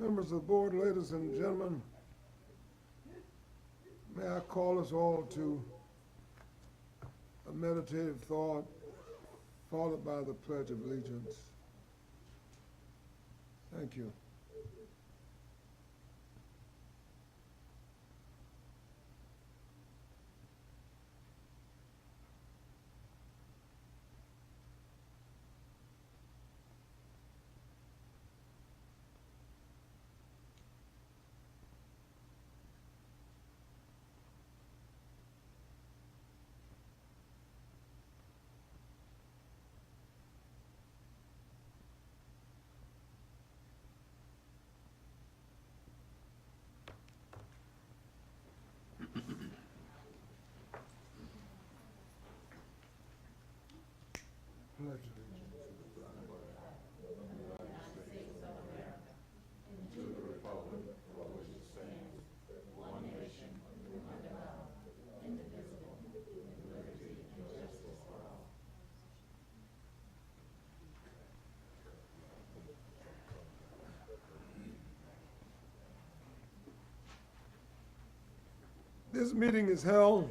Members of the board, ladies and gentlemen, may I call us all to a meditative thought followed by the Pledge of Allegiance. Thank you. Pledge This meeting is held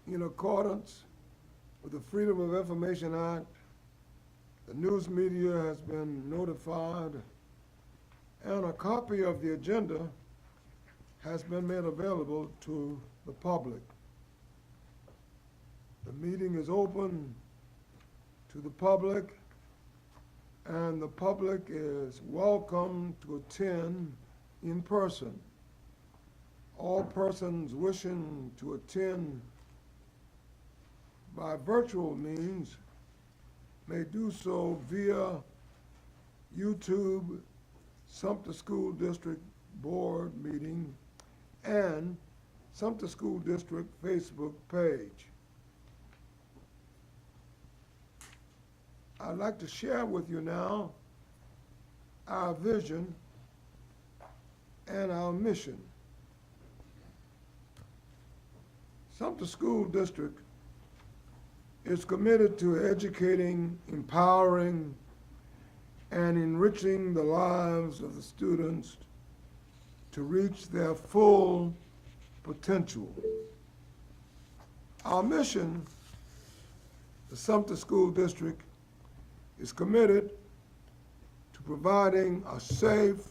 in accordance with the Freedom of Information Act. The news media has been notified, and a copy of the agenda has been made available to the public. The meeting is open to the public, and the public is welcome to attend in person. All persons wishing to attend by virtual means may do so via YouTube, Sumter School District Board meeting, and Sumter School District Facebook page. I'd like to share with you now our vision and our mission. Sumter School District is committed to educating, empowering, and enriching the lives of the students to reach their full potential. Our mission, the Sumter School District, is committed to providing a safe,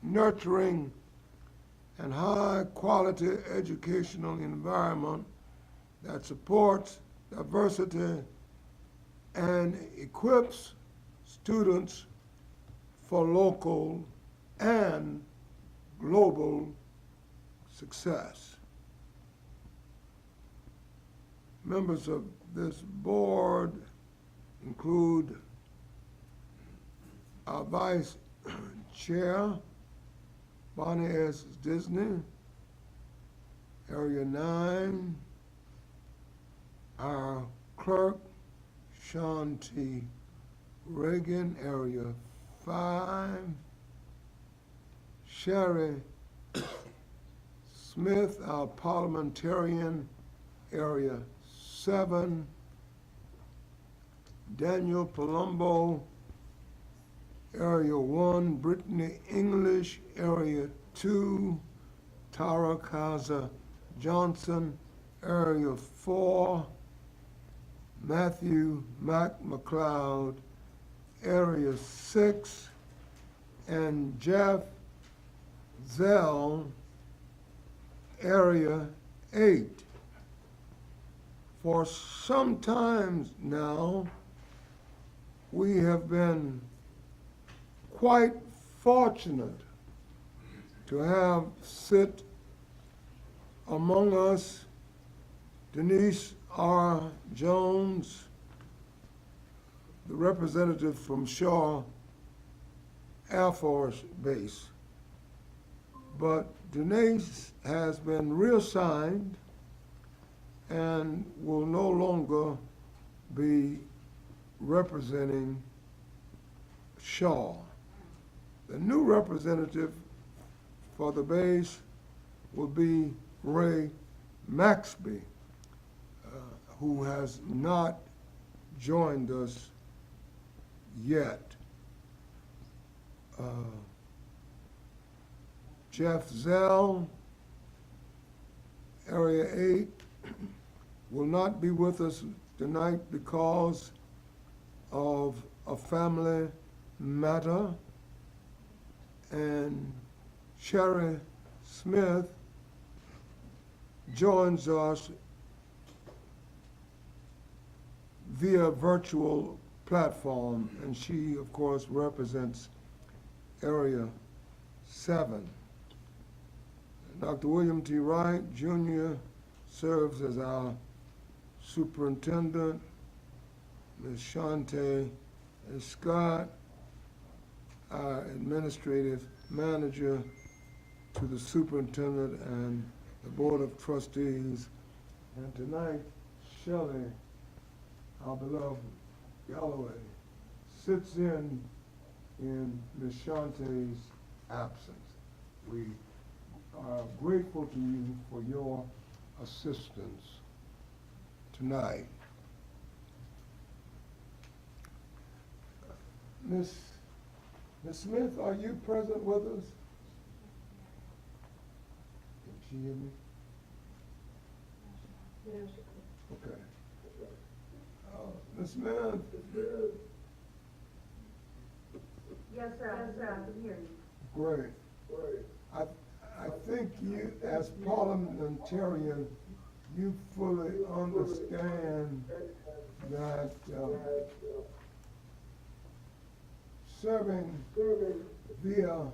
nurturing, and high-quality educational environment that supports diversity and equips students for local and global success. Members of this board include our Vice Chair, Bonnie S. Disney, Area 9, our clerk, Sean T. Reagan, Area 5, Sherry Smith, our parliamentarian, Area 7, Daniel Palumbo, Area 1, Brittany English, Area 2, Tara Kaza Johnson, Area 4, Matthew Mac McLeod, Area 6, and Jeff Zell, Area 8. For some time now, we have been quite fortunate to have sit among us Denise R. Jones, the representative from Shaw Air Force Base. But Denise has been reassigned and will no longer be representing Shaw. The new representative for the base will be Ray Maxby, who has not joined us yet. Jeff Zell, Area 8, will not be with us tonight because of a family matter. And Sherry Smith joins us via virtual platform, and she, of course, represents Area 7. Dr. William T. Wright, Jr. serves as our superintendent. Ms. Shante Scott, our administrative manager to the superintendent and the Board of Trustees. And tonight, Shelley, our beloved Galloway, sits in Ms. Shantae's absence. We are grateful to you for your assistance tonight. Ms. Smith, are you present with us? Can she hear me? Okay. Ms. Smith? Yes, sir. I can hear you. Great. I think you, as parliamentarian, you fully understand that serving via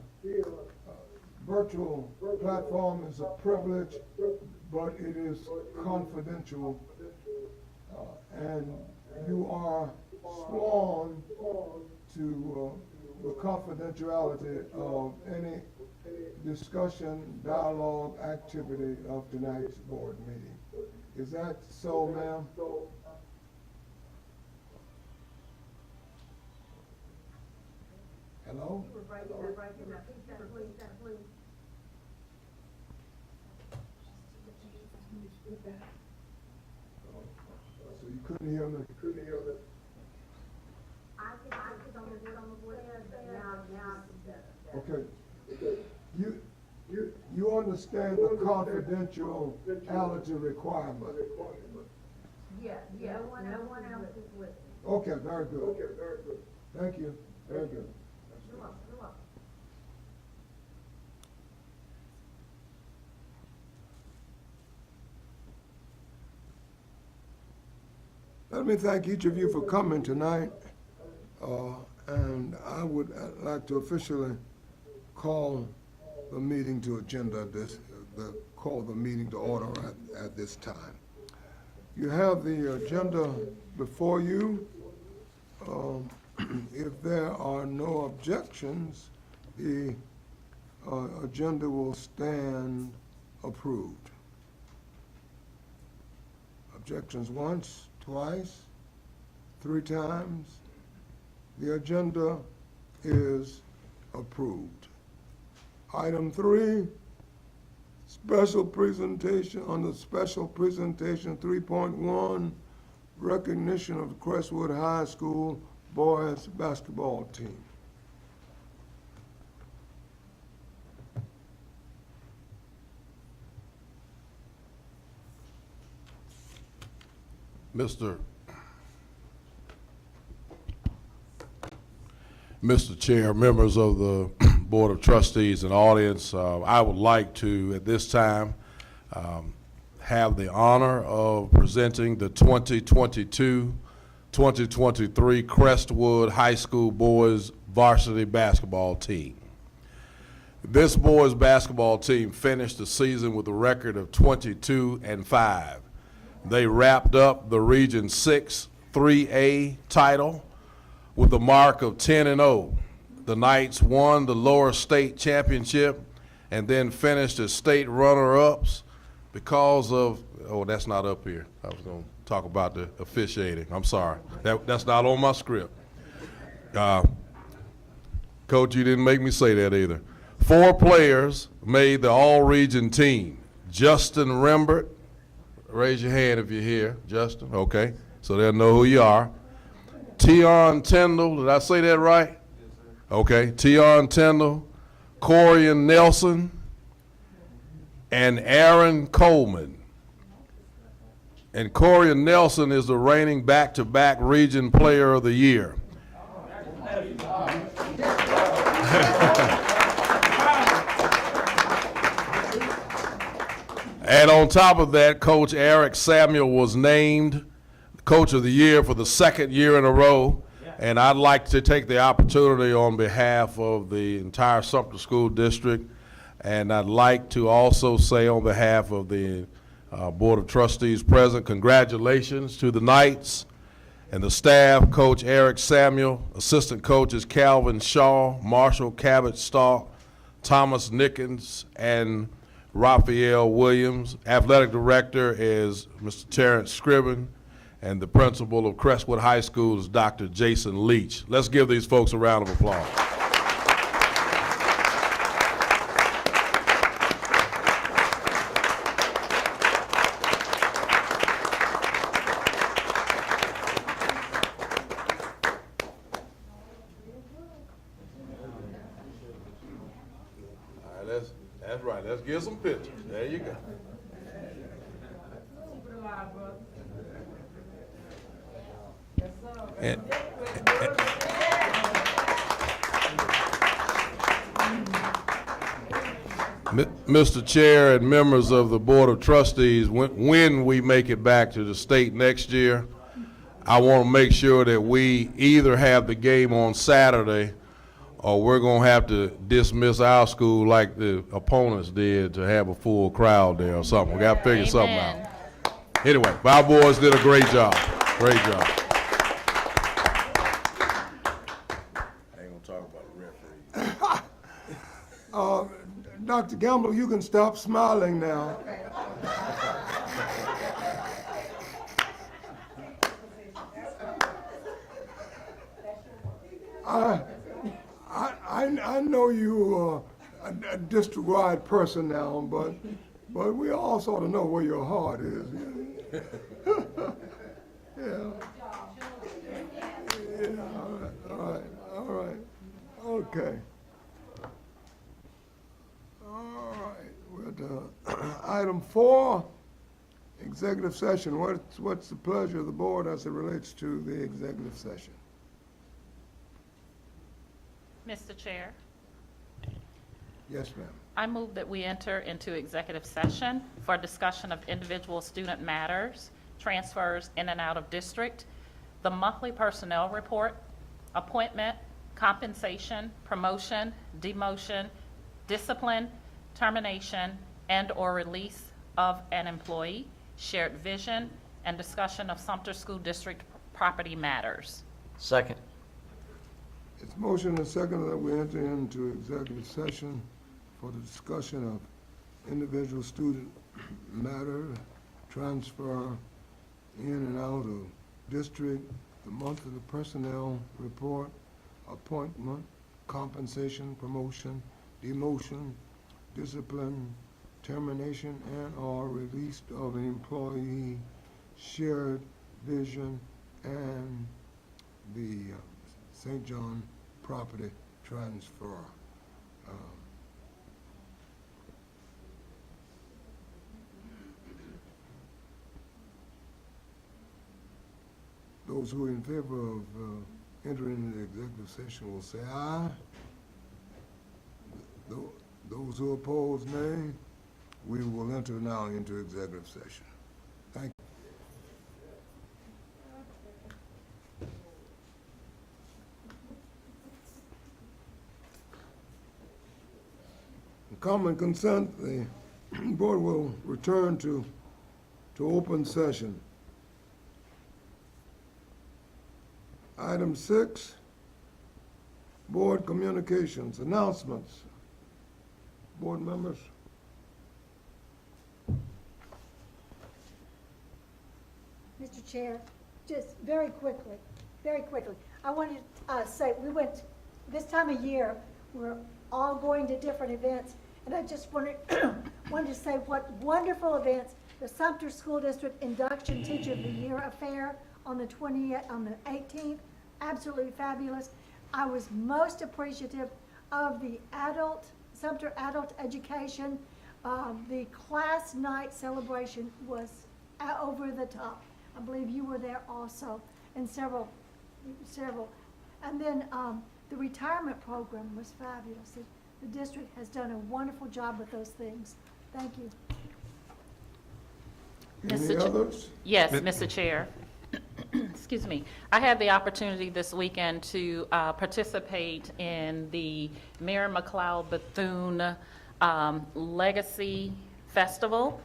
virtual platform is a privilege, but it is confidential, and you are sworn to the confidentiality of any discussion, dialogue, activity of tonight's board meeting. Is that so, ma'am? Hello? So you couldn't hear me? Okay. You understand the confidentiality requirement? Yeah, no one else is with me. Okay, very good. Thank you. Very good. You're welcome. Let me thank each of you for coming tonight. And I would like to officially call the meeting to agenda call the meeting to order at this time. You have the agenda before you. If there are no objections, the agenda will stand approved. Objections once, twice, 3 times. The agenda is approved. Item 3, special presentation, under special presentation 3.1, recognition of the Crestwood High School boys basketball team. Mr. Chair, members of the Board of Trustees and audience, I would like to, at this time, have the honor of presenting the 2022-2023 Crestwood High School boys varsity basketball team. This boys basketball team finished the season with a record of 22-5. They wrapped up the Region 6 3A title with a mark of 10-0. The Knights won the lower state championship and then finished as state runner-ups because of, oh, that's not up here. I was going to talk about the officiating. I'm sorry. That's not on my script. Coach, you didn't make me say that either. 4 players made the all-region team. Justin Rembert, raise your hand if you're here, Justin, okay, so they'll know who you are. Tion Tyndall, did I say that right? Yes, sir. Okay, Tion Tyndall, Corian Nelson, and Aaron Coleman. And Corey Nelson is the reigning back-to-back Region Player of the Year. And on top of that, Coach Eric Samuel was named Coach of the Year for the second year in a row. And I'd like to take the opportunity on behalf of the entire Sumter School District, and I'd like to also say on behalf of the Board of Trustees present, congratulations to the Knights and the staff, Coach Eric Samuel, assistant coaches Calvin Shaw, Marshall Cabot Stark, Thomas Nickens, and Raphael Williams. Athletic director is Mr. Terrence Scriven, and the principal of Crestwood High School is Dr. Jason Leach. Let's give these folks a round of applause. All right, that's right. Let's get some pictures. There you go. And, Mr. Chair and members of the Board of Trustees, when we make it back to the state next year, I want to make sure that we either have the game on Saturday or we're going to have to dismiss our school like the opponents did to have a full crowd there or something. We got to figure something out. Anyway, our boys did a great job. Great job. Dr. Gamble, you can stop smiling now. I know you are a district-wide person now, but we all sort of know where your heart is. Yeah. Yeah, all right, okay. All right, we're done. Item 4, executive session. What's the pleasure of the board as it relates to the executive session? Mr. Chair, Yes, ma'am. I move that we enter into executive session for discussion of individual student matters, transfers in and out of district, the monthly personnel report, appointment, compensation, promotion, demotion, discipline, termination, and/or release of an employee, shared vision, and discussion of Sumter School District property matters. Second. It's motion and second that we enter into executive session for the discussion of individual student matter, transfer in and out of district, the monthly personnel report, appointment, compensation, promotion, demotion, discipline, termination, and/or release of an employee, shared vision, and the St. John property transfer. Those who are in favor of entering the executive session will say aye. Those who oppose, nay. We will enter now into executive session. Thank you. Common consent, the board will return to open session. Item 6, board communications, announcements. Board members. Mr. Chair, just very quickly, I wanted to say, this time of year, we're all going to different events, and I just wanted to say what wonderful events, the Sumter School District Induction Teacher of the Year Affair on the 18th, absolutely fabulous. I was most appreciative of the Sumter Adult Education The class night celebration was over the top. I believe you were there also, and several. And then the retirement program was fabulous. The district has done a wonderful job with those things. Thank you. Any others? Yes, Mr. Chair. Excuse me. I had the opportunity this weekend to participate in the Mayor McLeod Bethune Legacy Festival.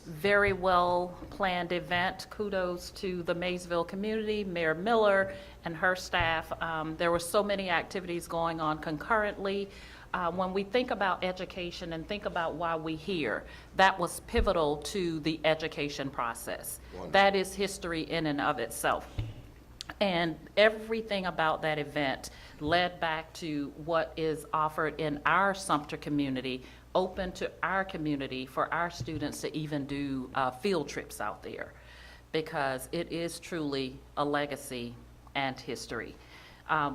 Very well-planned event. Kudos to the Maysville community, Mayor Miller and her staff. There were so many activities going on concurrently. When we think about education and think about why we're here, that was pivotal to the education process. Wonderful. That is history in and of itself. And everything about that event led back to what is offered in our Sumter community, open to our community for our students to even do field trips out there, because it is truly a legacy and history.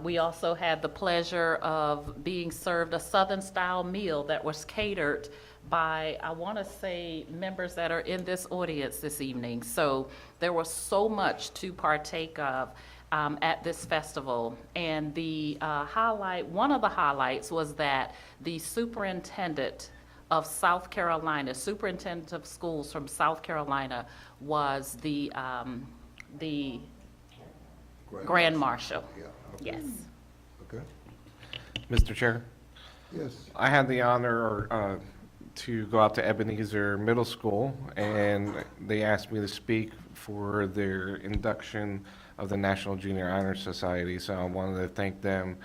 We also had the pleasure of being served a Southern-style meal that was catered by, I want to say, members that are in this audience this evening. So there was so much to partake of at this festival. And the one of the highlights was that the superintendent of South Carolina, superintendent of schools from South Carolina, was the Grand Marshal. Yeah. Yes. Okay. Mr. Chair, Yes. I had the honor to go out to Ebenezer Middle School, and they asked me to speak for their induction of the National Junior Honor Society. So I wanted to thank them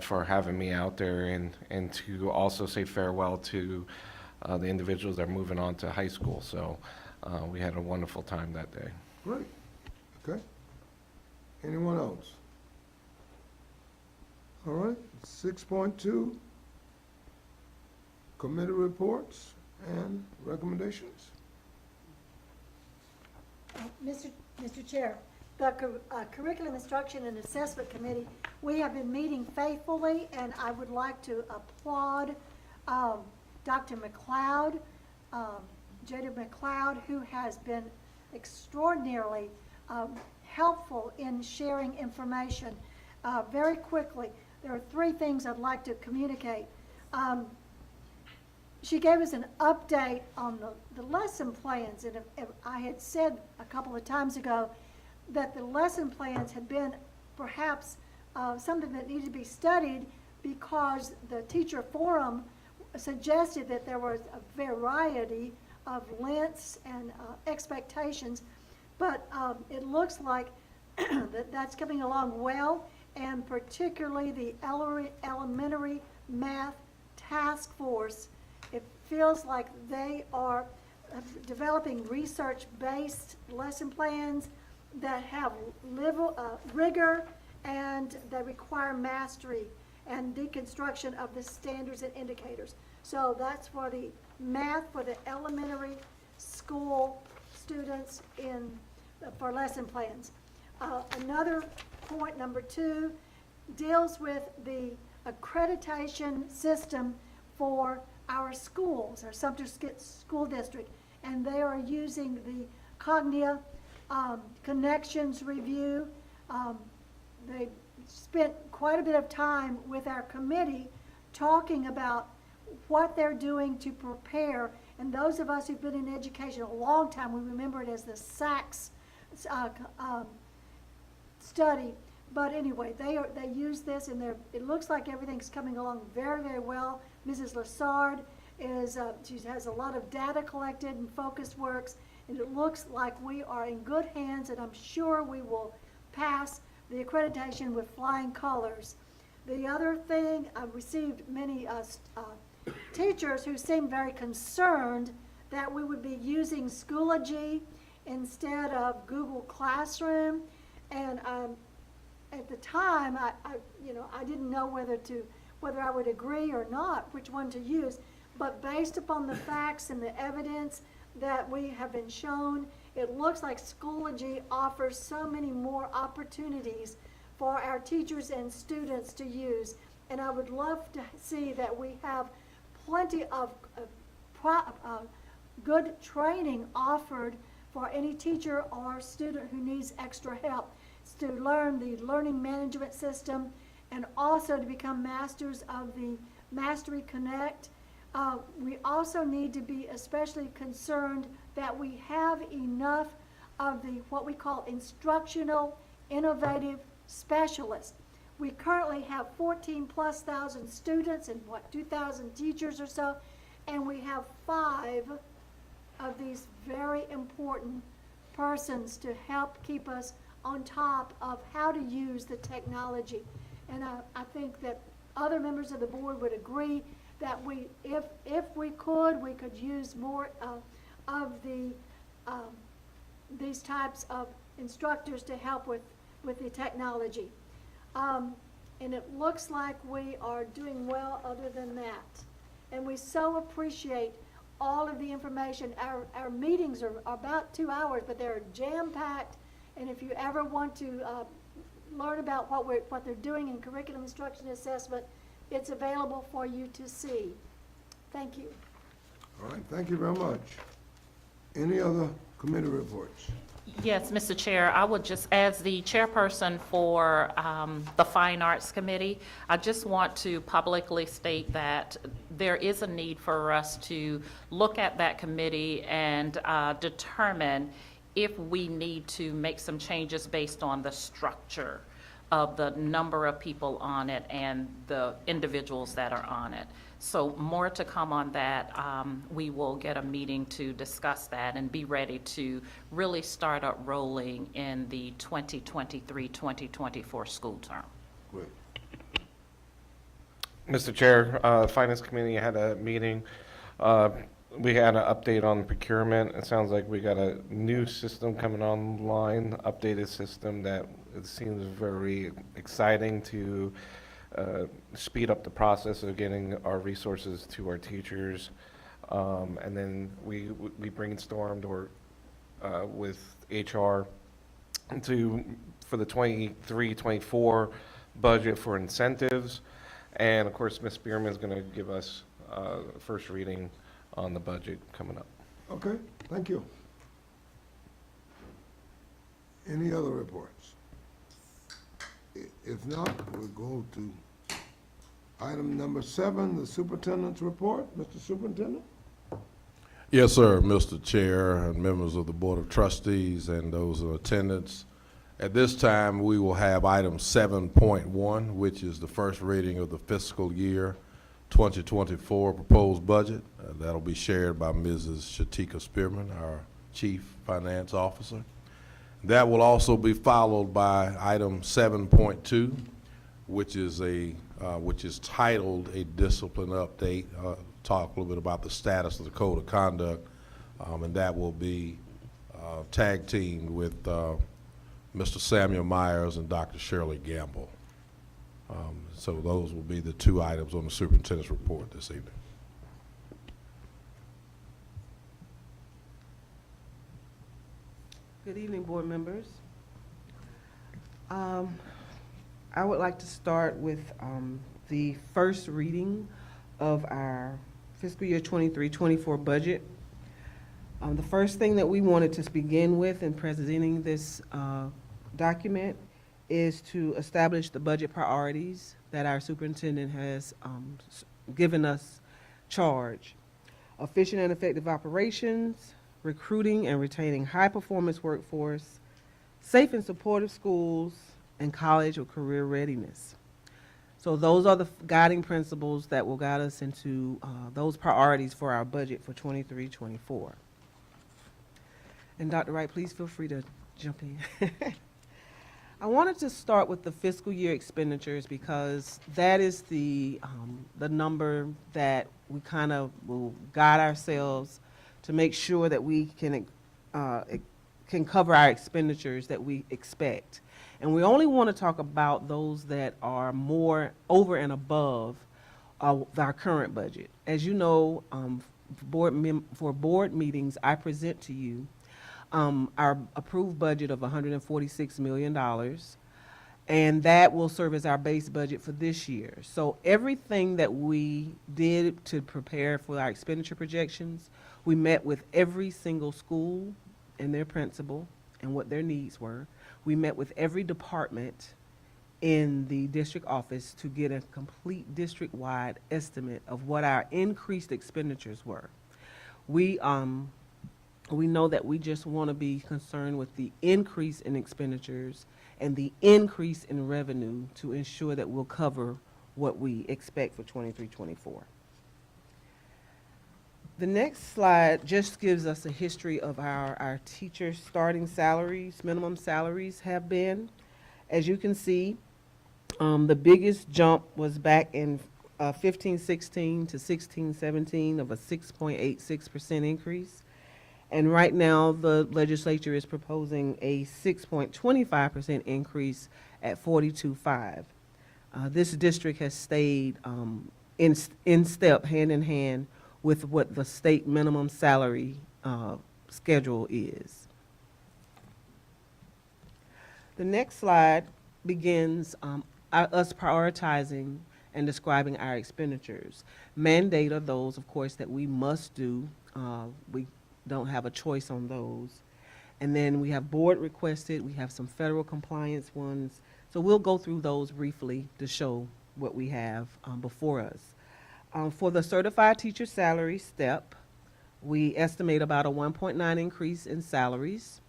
for having me out there, and to also say farewell to the individuals that are moving on to high school. So we had a wonderful time that day. Great. Okay. Anyone else? All right, 6.2, committee reports and recommendations. Mr. Chair, the Curriculum Instruction and Assessment Committee, we have been meeting faithfully, and I would like to applaud Dr. McLeod, Jada McLeod, who has been extraordinarily helpful in sharing information. Very quickly, there are 3 things I'd like to communicate. She gave us an update on the lesson plans, and I had said a couple of times ago that the lesson plans had been perhaps something that needed to be studied, because the teacher forum suggested that there was a variety of lengths and expectations, but it looks like that's coming along well, and particularly the elementary math task force. It feels like they are developing research-based lesson plans that have rigor, and that require mastery and deconstruction of the standards and indicators. So that's for the math for the elementary school students for lesson plans. Another point, number 2, deals with the accreditation system for our schools, our Sumter School District, and they are using the Cognia Connections Review. They spent quite a bit of time with our committee talking about what they're doing to prepare, and those of us who've been in education a long time, we remember it as the SACS study. But anyway, they use this, and it looks like everything's coming along very, very well. Mrs. Lassard she has a lot of data collected and focus works, and it looks like we are in good hands, and I'm sure we will pass the accreditation with flying colors. The other thing, I've received many teachers who seem very concerned that we would be using Schoology instead of Google Classroom, and at the time, I didn't know whether I would agree or not which one to use, but based upon the facts and the evidence that we have been shown, it looks like Schoology offers so many more opportunities for our teachers and students to use. And I would love to see that we have plenty of good training offered for any teacher or student who needs extra help. It's to learn the learning management system and also to become masters of the Mastery Connect. We also need to be especially concerned that we have enough of the what we call instructional innovative specialists. We currently have 14,000+ students and 2,000 teachers or so, and we have 5 of these very important persons to help keep us on top of how to use the technology. And I think that other members of the board would agree that if we could use more of these types of instructors to help with the technology. And it looks like we are doing well other than that. And we so appreciate all of the information. Our meetings are about 2 hours, but they're jam-packed. And if you ever want to learn about what they're doing in curriculum instruction assessment, it's available for you to see. Thank you. All right, thank you very much. Any other committee reports? Yes, Mr. Chair, I would just, as the chairperson for the Fine Arts Committee, I just want to publicly state that there is a need for us to look at that committee and determine if we need to make some changes based on the structure of the number of people on it and the individuals that are on it. So more to come on that. We will get a meeting to discuss that and be ready to really start up rolling in the 2023-2024 school term. Great. Mr. Chair, Finance Committee had a meeting. We had an update on procurement. It sounds like we got a new system coming online, updated system that it seems very exciting to speed up the process of getting our resources to our teachers. And then we brainstormed with HR for the 23-24 budget for incentives. And of course, Ms. Spearman is going to give us first reading on the budget coming up. Okay, thank you. Any other reports? If not, we'll go to item number 7, the superintendent's report. Mr. Superintendent? Yes, sir, Mr. Chair and members of the Board of Trustees and those in attendance. At this time, we will have item 7.1, which is the first reading of the fiscal year 2024 proposed budget. That'll be shared by Mrs. Shatika Spearman, our Chief Finance Officer. That will also be followed by item 7.2, which is titled a discipline update. Talk a little bit about the status of the code of conduct, and that will be tag teamed with Mr. Samuel Myers and Dr. Shirley Gamble. So those will be the 2 items on the superintendent's report this evening. Good evening, board members. I would like to start with the first reading of our fiscal year 23-24 budget. The first thing that we wanted to begin with in presenting this document is to establish the budget priorities that our superintendent has given us charge. Efficient and effective operations, recruiting and retaining high-performance workforce, safe and supportive schools, and college or career readiness. So those are the guiding principles that will guide us into those priorities for our budget for 23-24. And Dr. Wright, please feel free to jump in. I wanted to start with the fiscal year expenditures because that is the number that we kind of will guide ourselves to make sure that we can cover our expenditures that we expect. And we only want to talk about those that are more over and above our current budget. As you know, for board meetings, I present to you our approved budget of $146 million. And that will serve as our base budget for this year. So everything that we did to prepare for our expenditure projections, we met with every single school and their principal and what their needs were. We met with every department in the district office to get a complete district-wide estimate of what our increased expenditures were. We know that we just want to be concerned with the increase in expenditures and the increase in revenue to ensure that we'll cover what we expect for 23-24. The next slide just gives us a history of our teacher starting salaries, minimum salaries have been. As you can see, the biggest jump was back in 15-16 to 16-17 of a 6.86% increase. And right now, the legislature is proposing a 6.25% increase at 42.5. This district has stayed in step, hand in hand, with what the state minimum salary schedule is. The next slide begins us prioritizing and describing our expenditures. Mandate are those, of course, that we must do. We don't have a choice on those. And then we have board requested, we have some federal compliance ones. So we'll go through those briefly to show what we have before us. For the certified teacher salary step, we estimate about a 1.9 increase in salaries.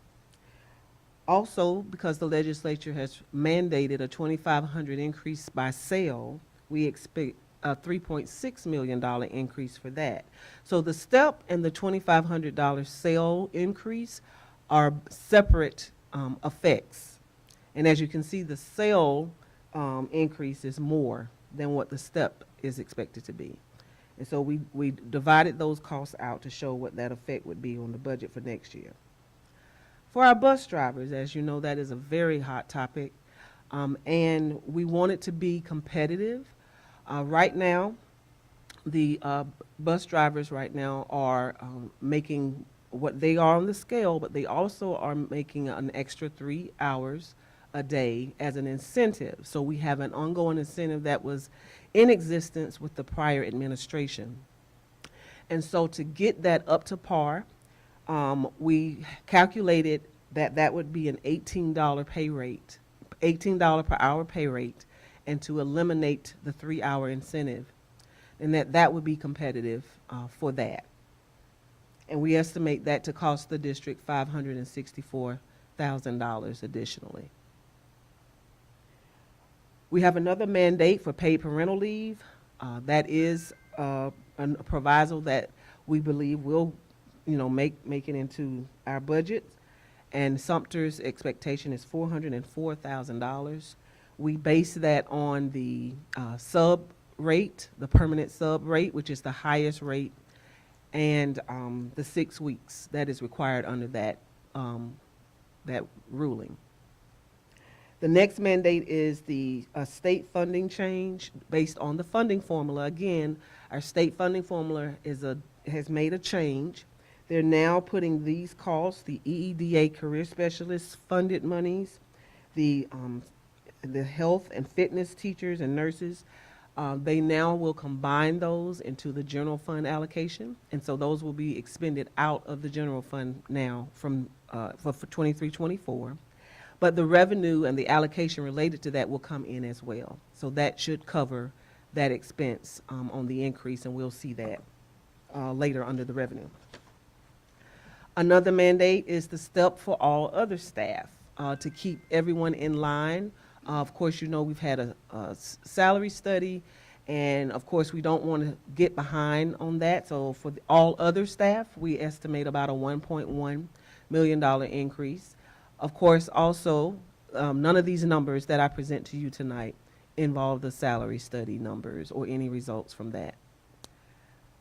Also, because the legislature has mandated a $2,500 increase by sale, we expect a $3.6 million increase for that. So the step and the $2,500 sale increase are separate effects. And as you can see, the sale increase is more than what the step is expected to be. And so we divided those costs out to show what that effect would be on the budget for next year. For our bus drivers, as you know, that is a very hot topic. And we want it to be competitive. Right now, the bus drivers right now are making what they are on the scale, but they also are making an extra 3 hours a day as an incentive. So we have an ongoing incentive that was in existence with the prior administration. And so to get that up to par, we calculated that that would be an $18 pay rate, $18 per hour pay rate, and to eliminate the 3 hour incentive, and that would be competitive for that. And we estimate that to cost the district $564,000 additionally. We have another mandate for paid parental leave. That is a proviso that we believe will, make it into our budget. And Sumter's expectation is $404,000. We base that on the sub rate, the permanent sub rate, which is the highest rate, and the 6 weeks that is required under that ruling. The next mandate is the state funding change based on the funding formula. Again, our state funding formula has made a change. They're now putting these costs, the EEDA career specialists funded monies, the health and fitness teachers and nurses, they now will combine those into the general fund allocation, and so those will be expended out of the general fund now for 23-24. But the revenue and the allocation related to that will come in as well. So that should cover that expense on the increase, and we'll see that later under the revenue. Another mandate is the step for all other staff to keep everyone in line. Of course, we've had a salary study, and of course, we don't want to get behind on that. So for all other staff, we estimate about a $1.1 million increase. Of course, also, none of these numbers that I present to you tonight involve the salary study numbers or any results from that.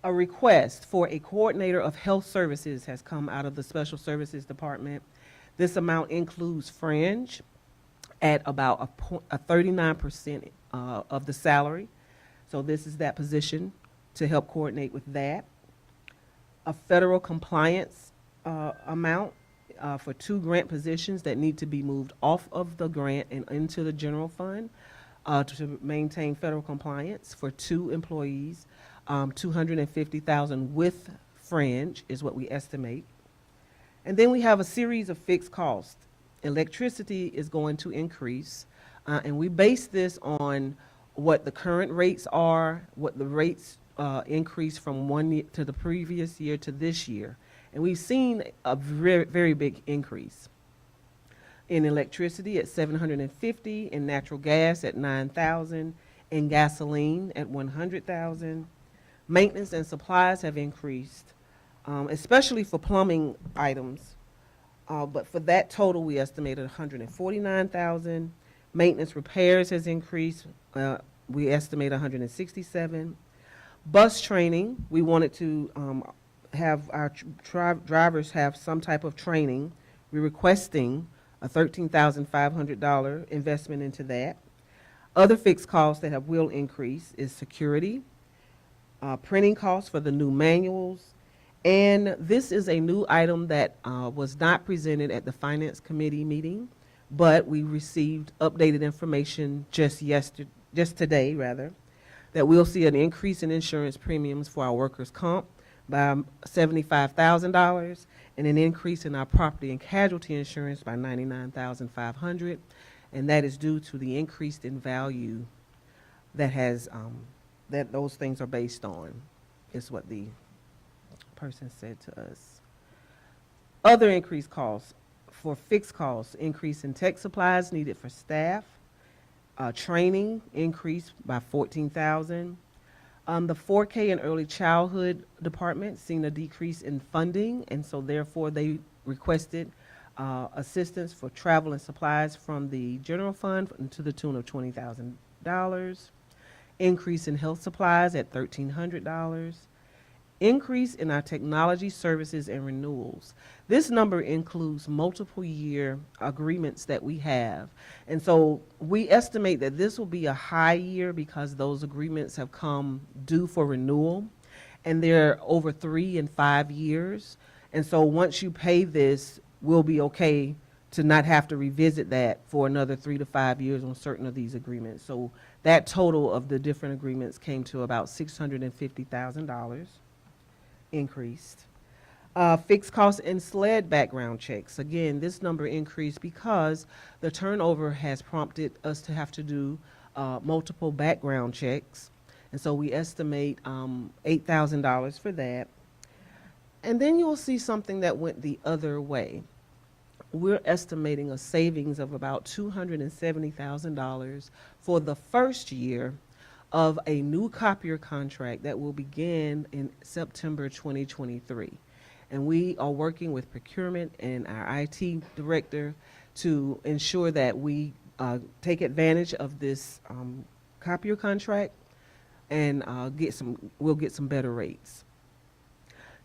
A request for a coordinator of health services has come out of the Special Services Department. This amount includes fringe at about a 39% of the salary. So this is that position to help coordinate with that. A federal compliance amount for 2 grant positions that need to be moved off of the grant and into the general fund to maintain federal compliance for 2 employees. 250,000 with fringe is what we estimate. And then we have a series of fixed costs. Electricity is going to increase, and we base this on what the current rates are, what the rates increase from one year to the previous year to this year. And we've seen a very, very big increase in electricity at 750, in natural gas at 9,000, in gasoline at 100,000. Maintenance and supplies have increased, especially for plumbing items. But for that total, we estimated 149,000. Maintenance repairs has increased. We estimate 167. Bus training, we wanted to have our drivers have some type of training. We're requesting a $13,500 investment into that. Other fixed costs that will increase is security, printing costs for the new manuals, and this is a new item that was not presented at the Finance Committee meeting, but we received updated information just today, that we'll see an increase in insurance premiums for our workers' comp by $75,000 and an increase in our property and casualty insurance by $99,500, and that is due to the increase in value that that those things are based on, is what the person said to us. Other increased costs for fixed costs, increase in tech supplies needed for staff, training increased by $14,000. The 4K and early childhood department seen a decrease in funding, and so therefore they requested assistance for travel and supplies from the general fund to the tune of $20,000. Increase in health supplies at $1,300. Increase in our technology services and renewals. This number includes multiple year agreements that we have. And so we estimate that this will be a high year because those agreements have come due for renewal, and they're over 3 and 5 years. And so once you pay this, we'll be okay to not have to revisit that for another 3 to 5 years on certain of these agreements. So that total of the different agreements came to about $650,000 increased. Fixed costs and SLED background checks. Again, this number increased because the turnover has prompted us to have to do multiple background checks. And so we estimate $8,000 for that. And then you'll see something that went the other way. We're estimating a savings of about $270,000 for the first year of a new copier contract that will begin in September 2023. And we are working with procurement and our IT director to ensure that we take advantage of this copier contract and we'll get some better rates.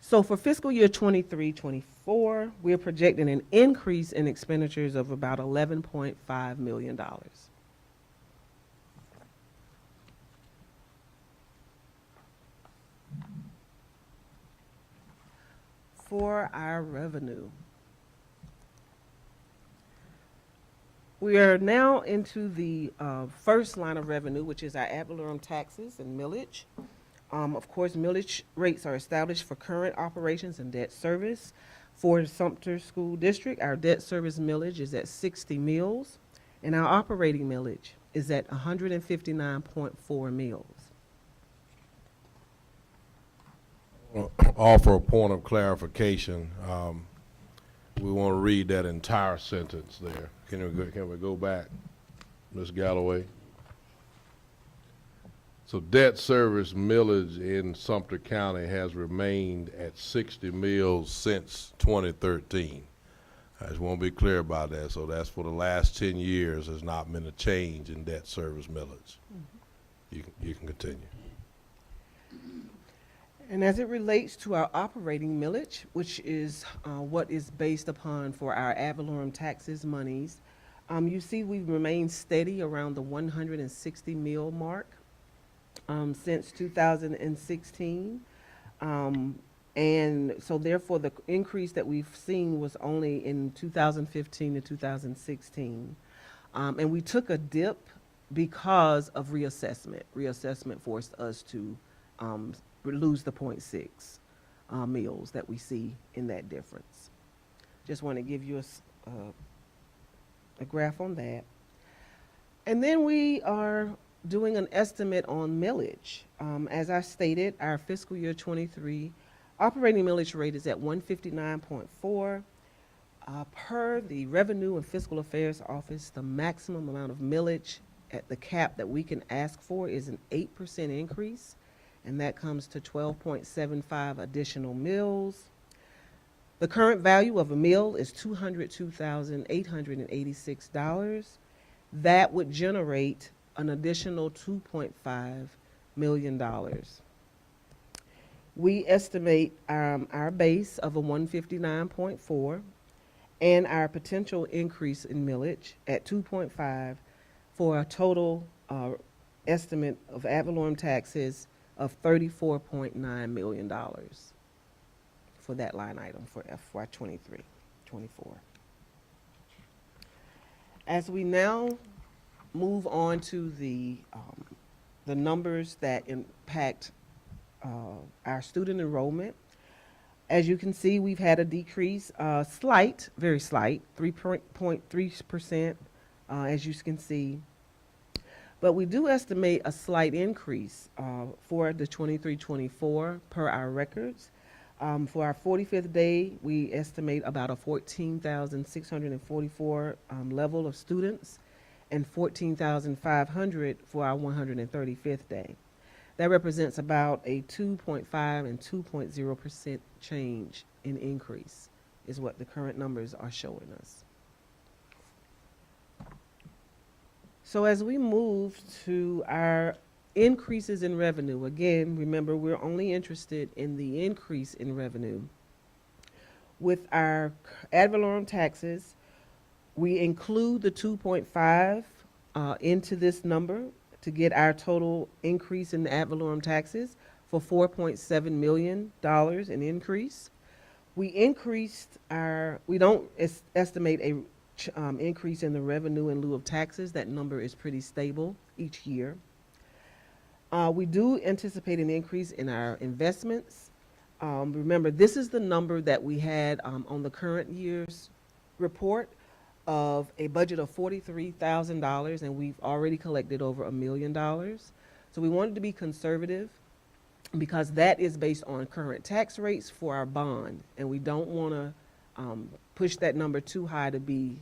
So for fiscal year 23-24, we're projecting an increase in expenditures of about $11.5 million. For our revenue, we are now into the first line of revenue, which is our ad valorem taxes and millage. Of course, millage rates are established for current operations and debt service. For Sumter School District, our debt service millage is at 60 mills, and our operating millage is at 159.4 mills. Offer a point of clarification. We want to read that entire sentence there. Can we go back, Ms. Galloway? So debt service millage in Sumter County has remained at 60 mills since 2013. I just want to be clear about that. So that's for the last 10 years. There's not been a change in debt service millage. You can continue. And as it relates to our operating millage, which is what is based upon for our ad valorem taxes monies, you see we've remained steady around the 160 mil mark since 2016. And so therefore, the increase that we've seen was only in 2015 to 2016. And we took a dip because of reassessment. Reassessment forced us to lose the .6 meals that we see in that difference. Just want to give you a graph on that. And then we are doing an estimate on millage. As I stated, our fiscal year 23 operating millage rate is at 159.4. Per the Revenue and Fiscal Affairs Office, the maximum amount of millage at the cap that we can ask for is an 8% increase, and that comes to 12.75 additional mills. The current value of a mill is $202,886. That would generate an additional $2.5 million. We estimate our base of a 159.4 and our potential increase in millage at 2.5 for a total estimate of ad valorem taxes of $34.9 million for that line item for FY 23-24. As we now move on to the numbers that impact our student enrollment, as you can see, we've had a decrease, slight, very slight, 3.3%, as you can see. But we do estimate a slight increase for the 23-24 per our records. For our 45th day, we estimate about a 14,644 level of students and 14,500 for our 135th day. That represents about a 2.5 and 2.0% change in increase is what the current numbers are showing us. So as we move to our increases in revenue, again, remember we're only interested in the increase in revenue. With our ad valorem taxes, we include the 2.5 into this number to get our total increase in the ad valorem taxes for $4.7 million in increase. We don't estimate a increase in the revenue in lieu of taxes. That number is pretty stable each year. We do anticipate an increase in our investments. Remember, this is the number that we had on the current year's report of a budget of $43,000, and we've already collected over $1 million. So we wanted to be conservative because that is based on current tax rates for our bond, and we don't want to push that number too high to be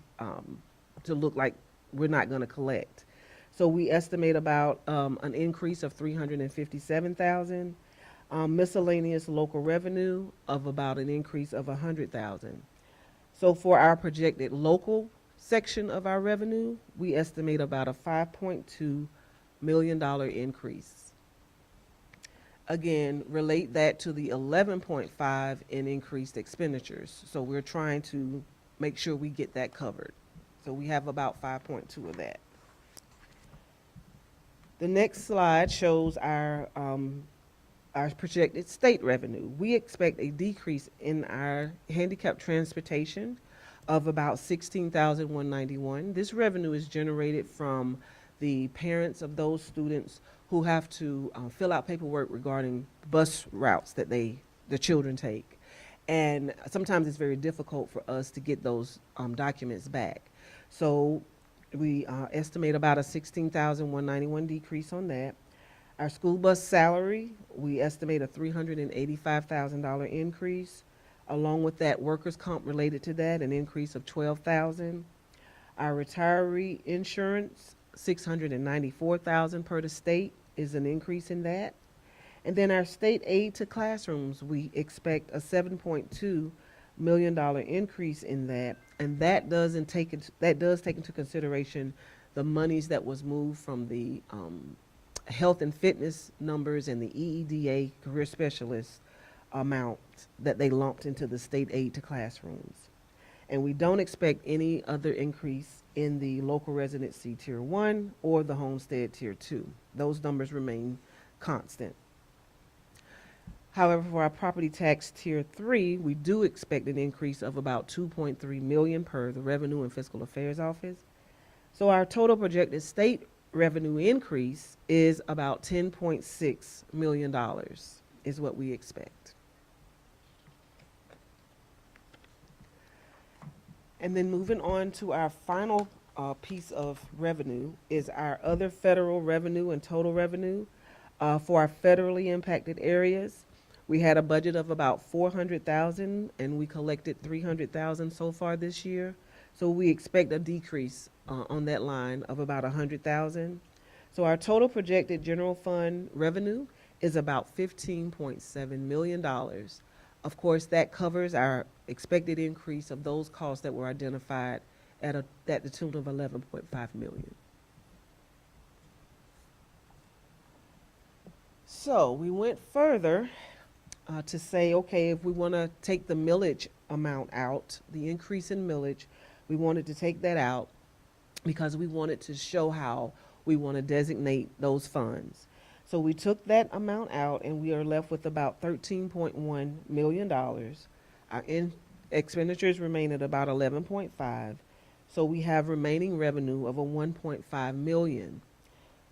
to look like we're not going to collect. So we estimate about an increase of $357,000, miscellaneous local revenue of about an increase of $100,000. So for our projected local section of our revenue, we estimate about a $5.2 million increase. Again, relate that to the 11.5 in increased expenditures. So we're trying to make sure we get that covered. So we have about 5.2 of that. The next slide shows our projected state revenue. We expect a decrease in our handicapped transportation of about $16,191. This revenue is generated from the parents of those students who have to fill out paperwork regarding bus routes that the children take. And sometimes it's very difficult for us to get those documents back. So we estimate about a $16,191 decrease on that. Our school bus salary, we estimate a $385,000 increase. Along with that, workers' comp related to that, an increase of $12,000. Our retiree insurance, $694,000 per the state is an increase in that. And then our state aid to classrooms, we expect a $7.2 million increase in that. And that does take into consideration the monies that was moved from the health and fitness numbers and the EEDA career specialist amount that they lumped into the state aid to classrooms. And we don't expect any other increase in the local residency tier 1 or the homestead tier 2. Those numbers remain constant. However, for our property tax tier 3, we do expect an increase of about 2.3 million per the Revenue and Fiscal Affairs Office. So our total projected state revenue increase is about $10.6 million is what we expect. And then moving on to our final piece of revenue is our other federal revenue and total revenue. For our federally impacted areas, we had a budget of about $400,000 and we collected $300,000 so far this year. So we expect a decrease on that line of about $100,000. So our total projected general fund revenue is about $15.7 million. Of course, that covers our expected increase of those costs that were identified at the tune of $11.5 million. So we went further to say, okay, if we want to take the millage amount out, the increase in millage, we wanted to take that out because we wanted to show how we want to designate those funds. So we took that amount out and we are left with about $13.1 million. Our expenditures remain at about 11.5. So we have remaining revenue of a 1.5 million.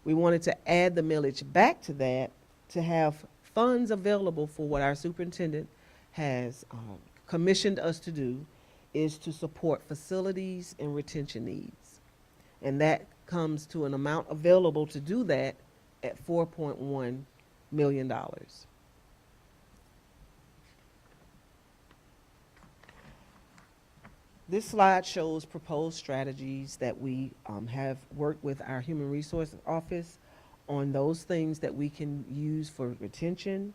We wanted to add the millage back to that to have funds available for what our superintendent has commissioned us to do, is to support facilities and retention needs. And that comes to an amount available to do that at $4.1 million. This slide shows proposed strategies that we have worked with our Human Resources Office on those things that we can use for retention.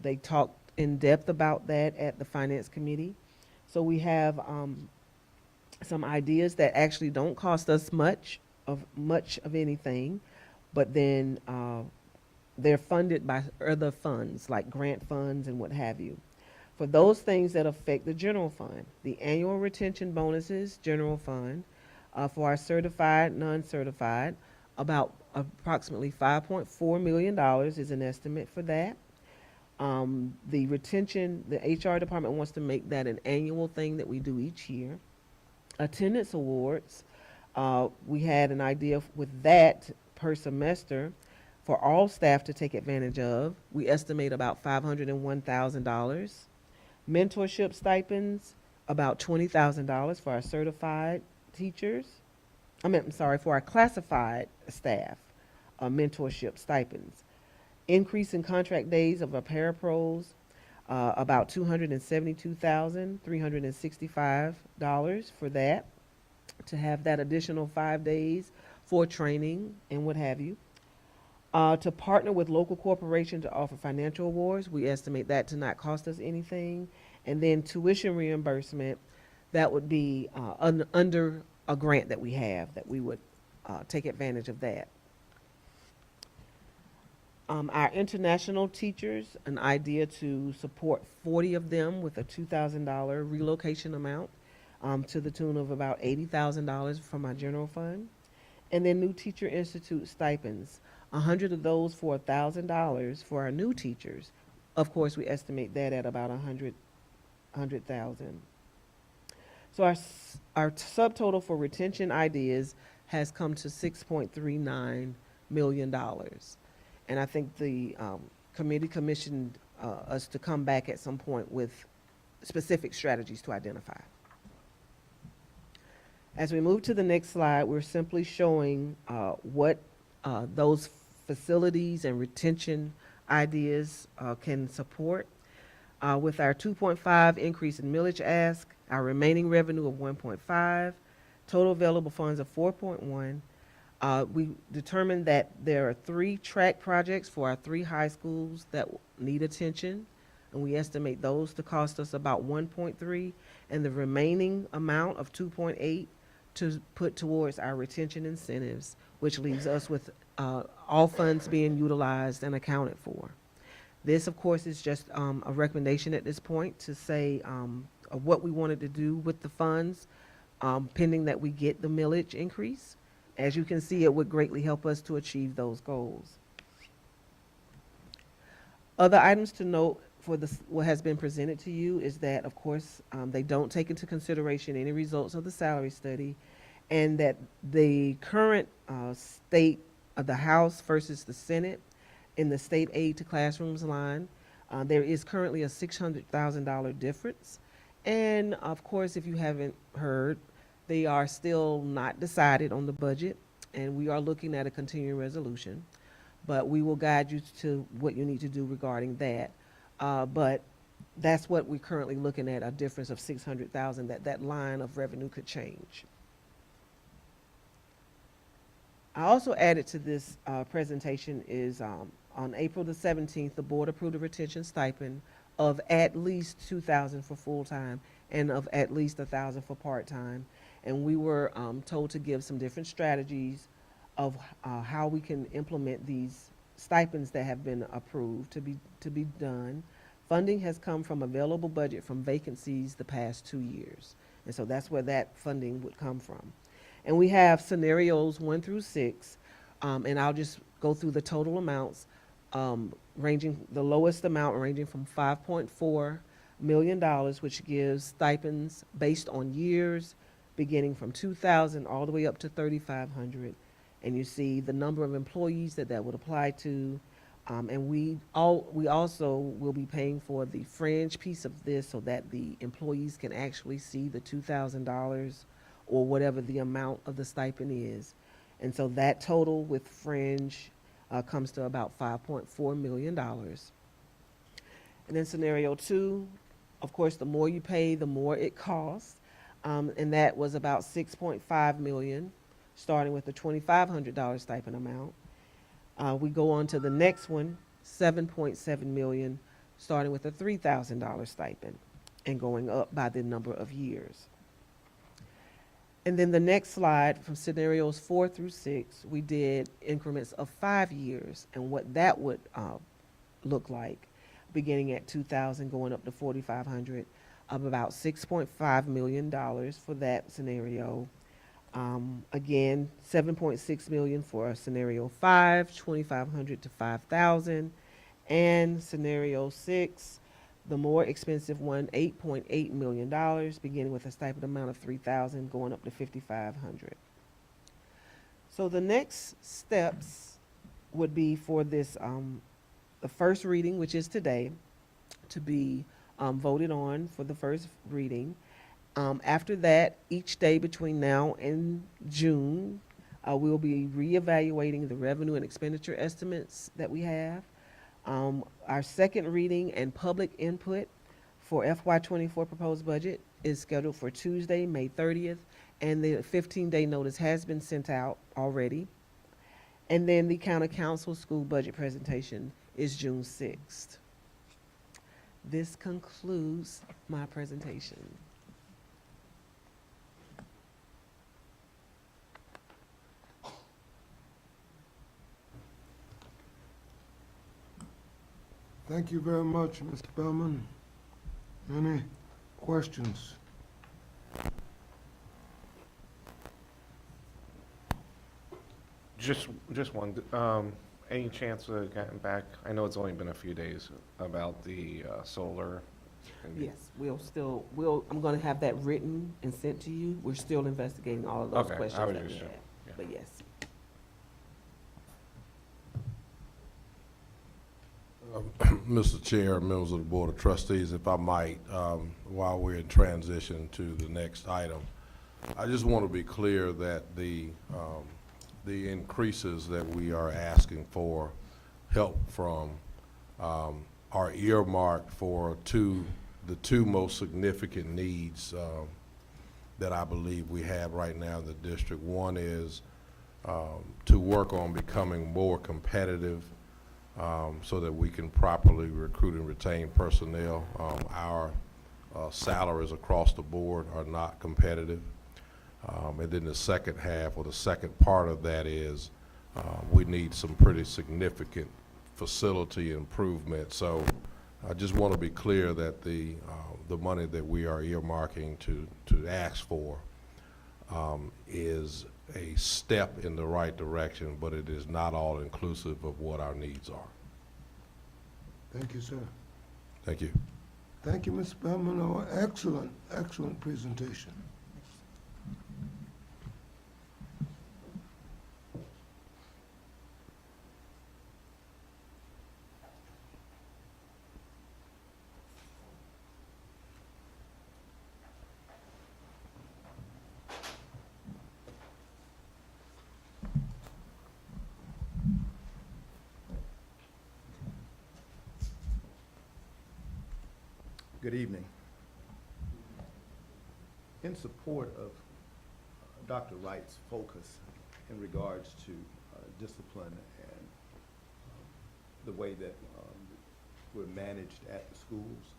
They talked in depth about that at the Finance Committee. So we have some ideas that actually don't cost us much of anything, but then they're funded by other funds like grant funds and what have you. For those things that affect the general fund, the annual retention bonuses, general fund, for our certified, non-certified, about approximately $5.4 million is an estimate for that. The retention, the HR department wants to make that an annual thing that we do each year. Attendance awards, we had an idea with that per semester for all staff to take advantage of. We estimate about $501,000. Mentorship stipends, about $20,000 for our certified teachers. For our classified staff, mentorship stipends. Increase in contract days of our parapros, about $272,365 for that, to have that additional 5 days for training and what have you. To partner with local corporation to offer financial awards, we estimate that to not cost us anything. And then tuition reimbursement, that would be under a grant that we have, that we would take advantage of that. Our international teachers, an idea to support 40 of them with a $2,000 relocation amount to the tune of about $80,000 from our general fund. And then new teacher institute stipends, 100 of those for $1,000 for our new teachers. Of course, we estimate that at about 100,000. So our subtotal for retention ideas has come to $6.39 million. And I think the committee commissioned us to come back at some point with specific strategies to identify. As we move to the next slide, we're simply showing what those facilities and retention ideas can support. With our 2.5 increase in millage ask, our remaining revenue of 1.5, total available funds of 4.1. We determined that there are 3 track projects for our 3 high schools that need attention, and we estimate those to cost us about 1.3, and the remaining amount of 2.8 to put towards our retention incentives, which leaves us with all funds being utilized and accounted for. This, of course, is just a recommendation at this point to say of what we wanted to do with the funds, pending that we get the millage increase. As you can see, it would greatly help us to achieve those goals. Other items to note for what has been presented to you is that, of course, they don't take into consideration any results of the salary study, and that the current state of the House versus the Senate in the state aid to classrooms line, there is currently a $600,000 difference. And of course, if you haven't heard, they are still not decided on the budget, and we are looking at a continuing resolution. But we will guide you to what you need to do regarding that. But that's what we're currently looking at, a difference of $600,000, that line of revenue could change. I also added to this presentation is on April the 17th, the board approved a retention stipend of at least $2,000 for full-time and of at least $1,000 for part-time. And we were told to give some different strategies of how we can implement these stipends that have been approved to be done. Funding has come from available budget from vacancies the past 2 years. And so that's where that funding would come from. And we have scenarios 1 through 6, and I'll just go through the total amounts, the lowest amount ranging from $5.4 million, which gives stipends based on years, beginning from 2,000 all the way up to 3,500. And you see the number of employees that would apply to. And we also will be paying for the fringe piece of this so that the employees can actually see the $2,000 or whatever the amount of the stipend is. And so that total with fringe comes to about $5.4 million. And then scenario 2, of course, the more you pay, the more it costs. And that was about $6.5 million, starting with the $2,500 stipend amount. We go on to the next one, $7.7 million, starting with a $3,000 stipend and going up by the number of years. And then the next slide, from scenarios 4 through 6, we did increments of 5 years and what that would look like, beginning at 2,000 going up to 4,500, of about $6.5 million for that scenario. Again, $7.6 million for scenario 5, 2,500 to 5,000, and scenario 6, the more expensive one, $8.8 million, beginning with a stipend amount of 3,000, going up to 5,500. So the next steps would be for this, the first reading, which is today, to be voted on for the first reading. After that, each day between now and June, we'll be reevaluating the revenue and expenditure estimates that we have. Our second reading and public input for FY24 proposed budget is scheduled for Tuesday, May 30th, and the 15-day notice has been sent out already. And then the county council school budget presentation is June 6th. This concludes my presentation. Thank you very much, Ms. Bellman. Any questions? Just one, any chance of getting back, I know it's only been a few days, about the solar? Yes, I'm gonna have that written and sent to you. We're still investigating all of those Okay, I questions was that we just- have, yeah. but yes. Mr. Chair, members of the Board of Trustees, if I might, while we're in transition to the next item, I just want to be clear that the increases that we are asking for help from are earmarked for the two most significant needs that I believe we have right now in the district. One is to work on becoming more competitive so that we can properly recruit and retain personnel. Our salaries across the board are not competitive. And then the second half, or the second part of that, is we need some pretty significant facility improvement. So I just want to be clear that the money that we are earmarking to ask for is a step in the right direction, but it is not all inclusive of what our needs are. Thank you, sir. Thank you. Thank you, Ms. Spelman. Excellent, excellent presentation. Good evening. In support of Dr. Wright's focus in regards to discipline and the way that we're managed at the schools,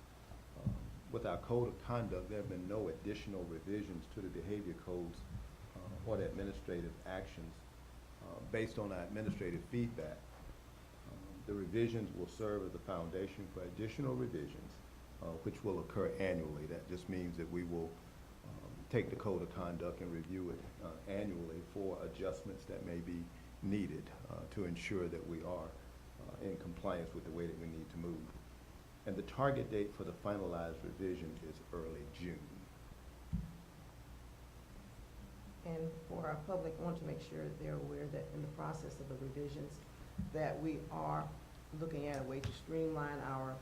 with our code of conduct, there have been no additional revisions to the behavior codes or the administrative actions based on our administrative feedback. The revisions will serve as a foundation for additional revisions which will occur annually. That just means that we will take the code of conduct and review it annually for adjustments that may be needed to ensure that we are in compliance with the way that we need to move. And the target date for the finalized revision is early June. And for our public, I want to make sure that they're aware that in the process of the revisions, that we are looking at a way to streamline our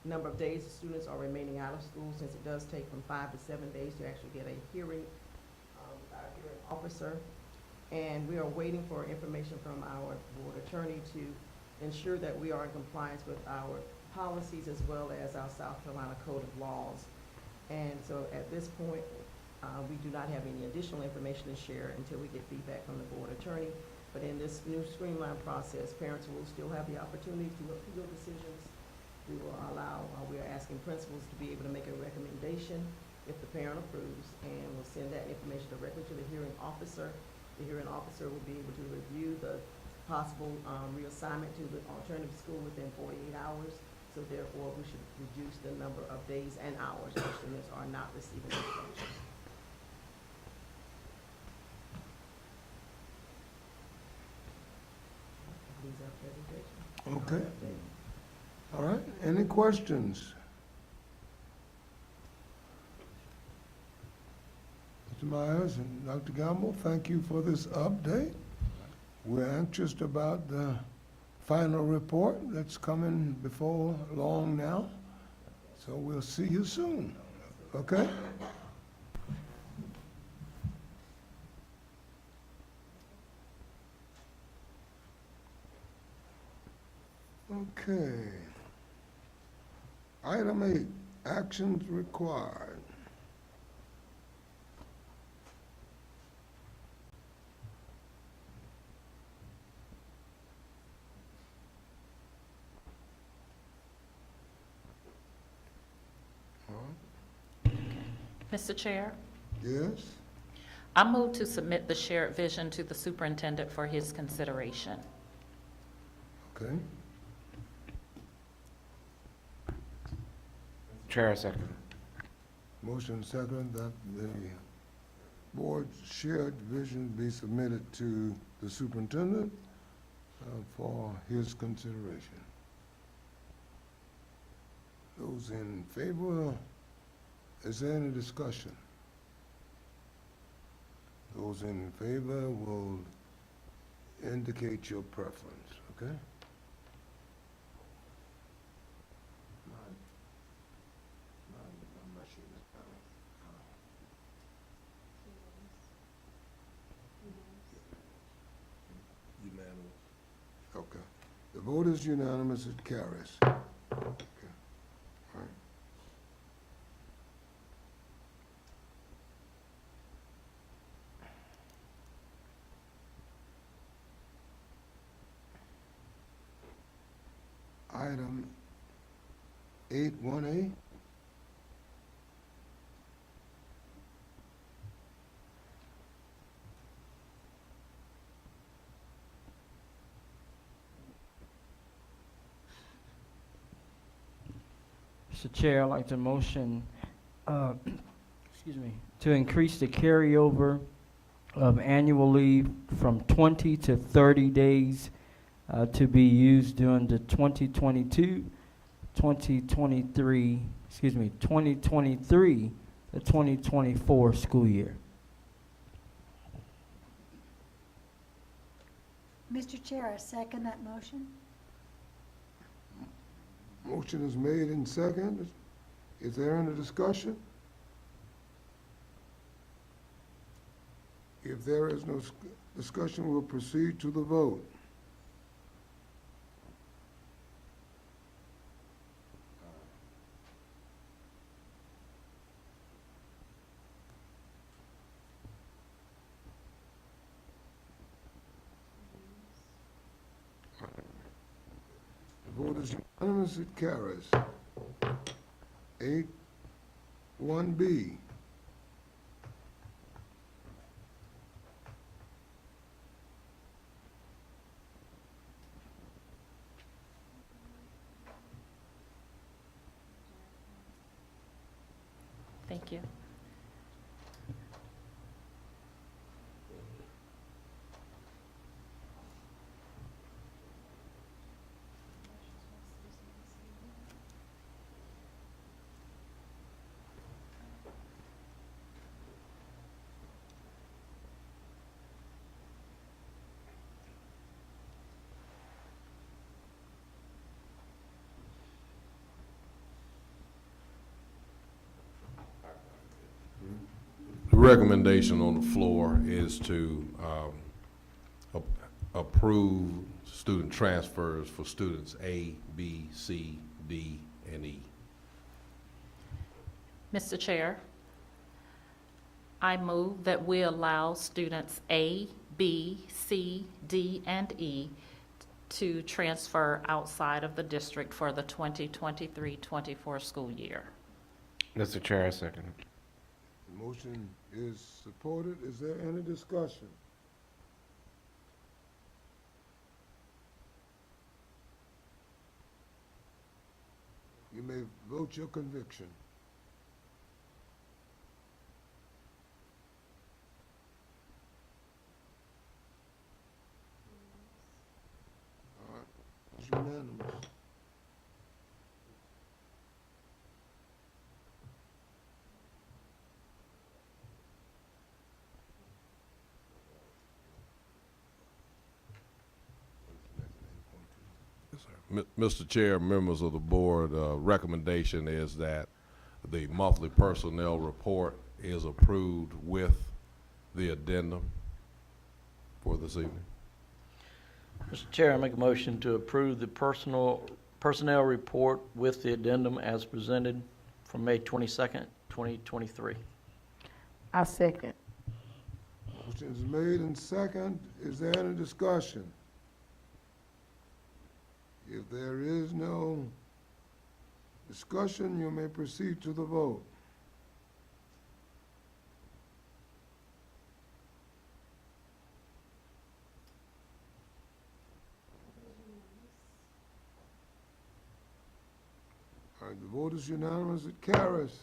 number of days the students are remaining out of school, since it does take from 5 to 7 days to actually get a hearing with our hearing officer. And we are waiting for information from our board attorney to ensure that we are in compliance with our policies as well as our South Carolina Code of Laws. And so at this point, we do not have any additional information to share until we get feedback from the board attorney. But in this new streamlined process, parents will still have the opportunity to appeal decisions. We will allow, we are asking principals to be able to make a recommendation if the parent approves, and we'll send that information directly to the hearing officer. The hearing officer will be able to review the possible reassignment to the alternative school within 48 hours. So therefore, we should reduce the number of days and hours our students are not receiving instruction. These are presentations. Okay. All right, any questions? Mr. Myers and Dr. Gamble, thank you for this update. We're anxious about the final report that's coming before long now. So we'll see you soon, okay? Okay. Item 8, actions required. Mr. Chair, Yes? I move to submit the shared vision to the superintendent for his consideration. Okay. Chair, I second. Motion second that the board's shared vision be submitted to the superintendent for his consideration. Those in favor, is there any discussion? Those in favor will indicate your preference, okay? Okay. The vote is unanimous, it carries. Okay. All right. Item 8-1A. Mr. Chair, I'd like to motion, excuse me, to increase the carryover of annual leave from 20 to 30 days to be used during the 2022, 2023, 2023 to 2024 school year. Mr. Chair, I second that motion. Motion is made and second. Is there any discussion? If there is no discussion, we'll proceed to the vote. The vote is unanimous, it carries. 1B. Thank you. The recommendation on the floor is to approve student transfers for students A, B, C, D, and E. Mr. Chair, I move that we allow students A, B, C, D, and E to transfer outside of the district for the 2023-24 school year. Mr. Chair, I second it. The motion is supported. Is there any discussion? You may vote your conviction. All right, it's unanimous. Mr. Chair, members of the board, recommendation is that the monthly personnel report is approved with the addendum for this evening. Mr. Chair, I make a motion to approve the personnel report with the addendum as presented from May 22nd, 2023. I second. Motion is made and second. Is there any discussion? If there is no discussion, you may proceed to the vote. All right, the vote is unanimous. It carries.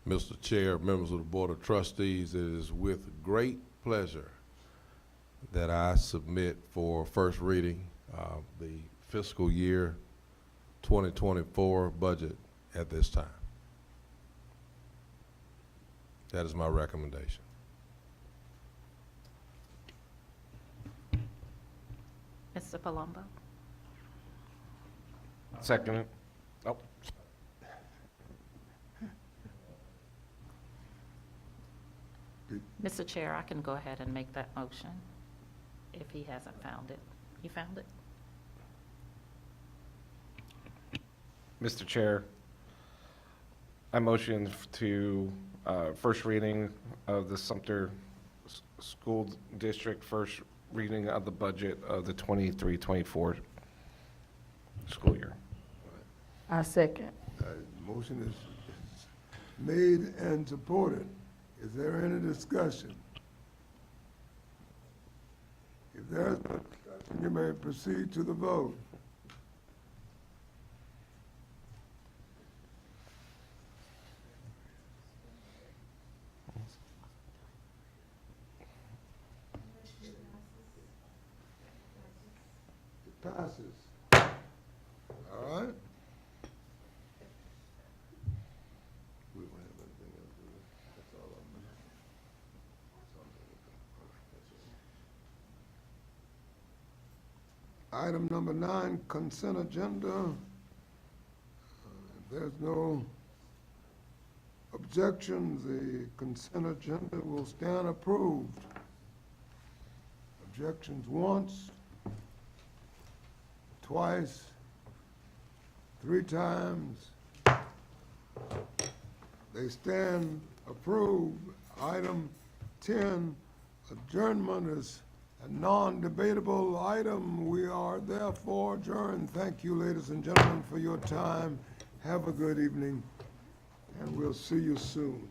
8.3. Mr. Chair, members of the Board of Trustees, it is with great pleasure that I submit for first reading the fiscal year 2024 budget at this time. That is my recommendation. Mr. Palumbo? Second it. Oh, Mr. Chair, I can go ahead and make that motion if he hasn't found it. You found it? Mr. Chair, I motion to first reading of the Sumter School District, first reading of the budget of the 23-24 school year. I second. Motion is made and supported. Is there any discussion? If there is no discussion, you may proceed to the vote. Passes. All right? We don't have anything else, do we? That's all of them. That's all. Item number 9, consent agenda. If there's no objections, the consent agenda will stand approved. Objections once, twice, 3 times. They stand approved. Item 10, adjournment is a non-debatable item. We are therefore adjourned. Thank you, ladies and gentlemen, for your time. Have a good evening, and we'll see you soon.